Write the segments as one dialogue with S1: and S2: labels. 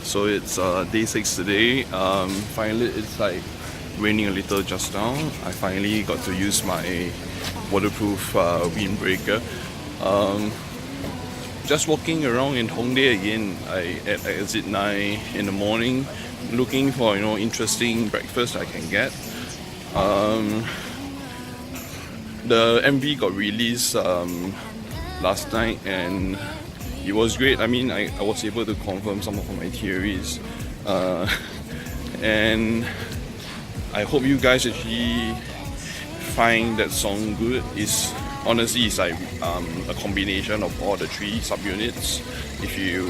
S1: So it's day 6 today. Finally, it's like raining a little just now. I finally got to use my waterproof windbreaker. Just walking around in Hongdae again. I at exit 9 in the morning, looking for interesting breakfast I can get. The MV got released last night and it was great. I mean, I was able to confirm some of my theories, and I hope you guys actually find that song good. Honestly, it's like a combination of all the 3 subunits. If you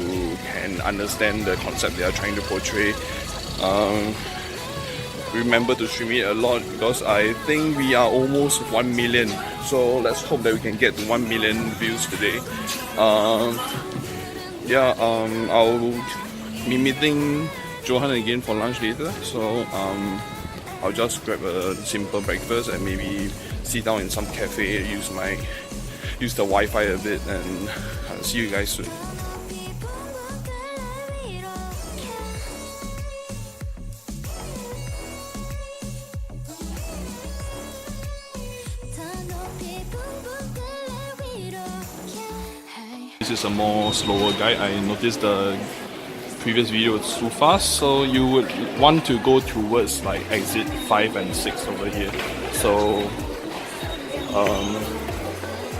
S1: can understand the concept they are trying to portray, remember to stream it a lot because I think we are almost 1 million. So let's hope that we can get to 1 million views today. I'll be meeting Johan again for lunch later. So I'll just grab a simple breakfast and maybe sit down in some cafe, use the Wi-Fi a bit, and I'll see you guys soon. This is a more slower guide. I noticed the previous video was too fast, so you would want to go towards like exit 5 and 6 over here. So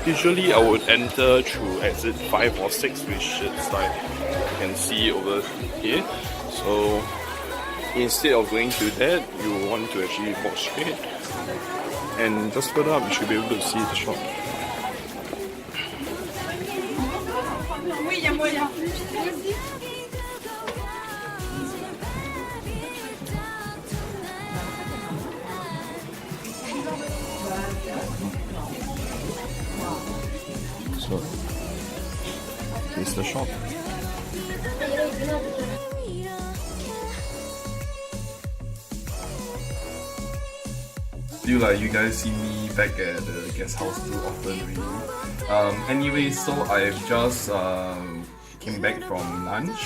S1: usually I would enter through exit 5 or 6, which is like you can see over here. So instead of going to that, you want to actually walk straight, and just further up you should be able to see the shop. So, here's the shop. Feel like you guys see me back at the guest house too often really. Anyway, so I've just came back from lunch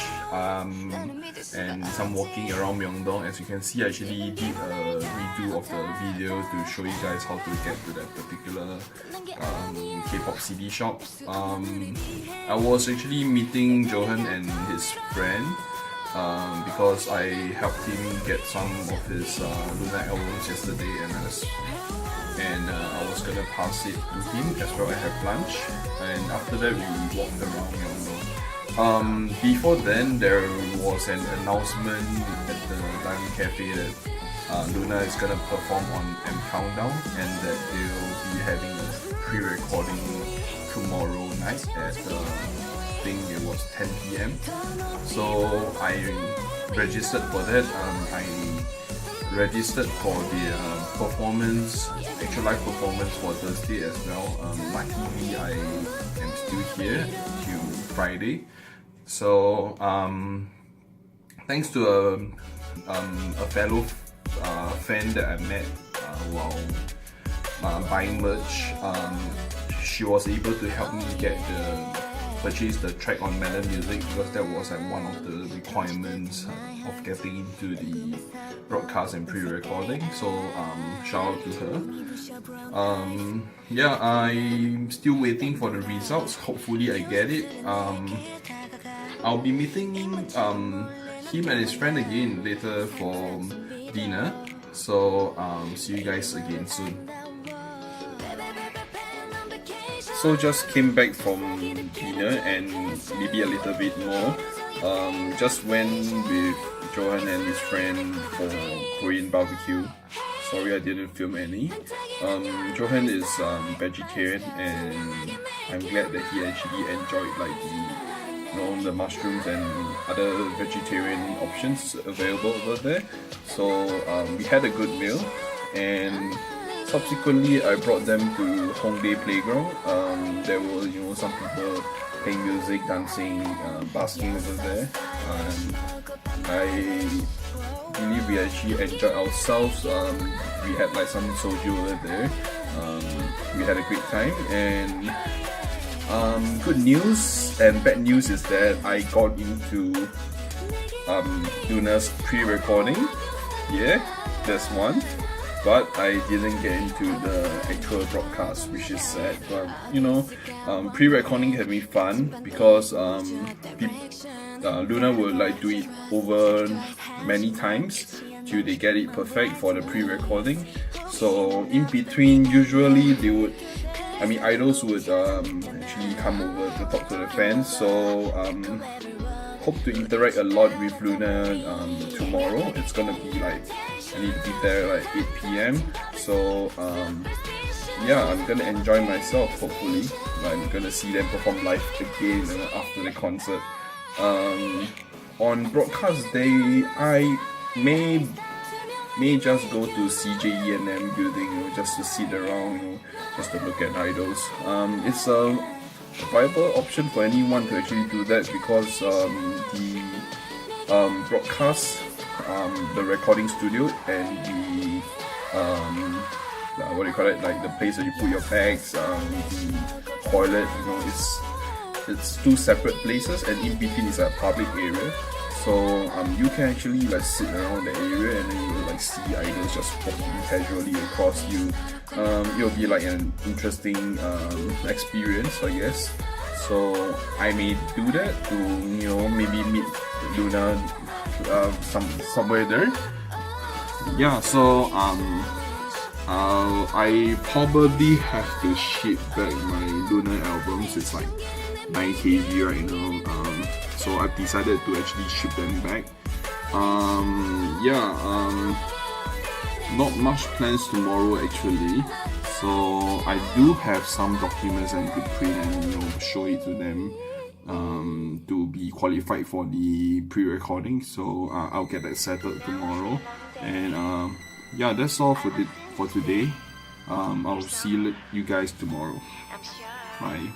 S1: and some walking around Myeongdong. As you can see, I actually did a redo of the video to show you guys how to get to that particular K-pop CD shop. I was actually meeting Johan and his friend because I helped him get some of his Luna albums yesterday, and I was gonna pass it to him as well. I have lunch, and after that we walked around Myeongdong. Before then, there was an announcement at the dining cafe that Luna is gonna perform on M Countdown, and that they'll be having a pre-recording tomorrow night at I think it was 10 PM. So I registered for that. I registered for the performance, actual live performance for Thursday as well. Luckily, I am still here till Friday. So thanks to a fellow fan that I met while buying merch, she was able to help me purchase the track on Melon Music, because that was like one of the requirements of getting into the broadcast and pre-recording. So shout out to her. I'm still waiting for the results. Hopefully I get it. I'll be meeting him and his friend again later for dinner. So see you guys again soon. So just came back from dinner and maybe a little bit more. Just went with Johan and his friend for Korean BBQ. Sorry I didn't film any. Johan is vegetarian, and I'm glad that he actually enjoyed like the mushrooms and other vegetarian options available over there. So we had a good meal, and subsequently I brought them to Hongdae playground. There were some people playing music, dancing, basking over there. I believe we actually enjoyed ourselves. We had like some soju over there. We had a great time, and good news and bad news is that I got into Luna's pre-recording. Yeah, that's one. But I didn't get into the actual broadcast, which is sad. But you know, pre-recording can be fun because Luna will like do it over many times till they get it perfect for the pre-recording. So in between, usually they would, idols would actually come over to talk to the fans. So hope to interact a lot with Luna tomorrow. It's gonna be like, I need to be there like 8 p.m. So yeah, I'm gonna enjoy myself. Hopefully, I'm gonna see them perform live again after the concert. On broadcast day, I may just go to CJENM building, you know, just to sit around, you know, just to look at idols. It's a viable option for anyone to actually do that because the broadcast, the recording studio, and the what do you call it, like the place that you put your bags, the toilet, you know, it's two separate places, and in between is a public area. So you can actually like sit around the area and then you will like see idols just walking casually across you. It'll be like an interesting experience, I guess. So I may do that to, you know, maybe meet Luna somewhere there. Yeah, so I probably have to ship back my Luna albums. It's like 9 kg right now. So I've decided to actually ship them back. Not much plans tomorrow actually. So I do have some documents I could print and, you know, show it to them to be qualified for the pre-recording. So I'll get that settled tomorrow. And yeah, that's all for today. I'll see you guys tomorrow. Bye.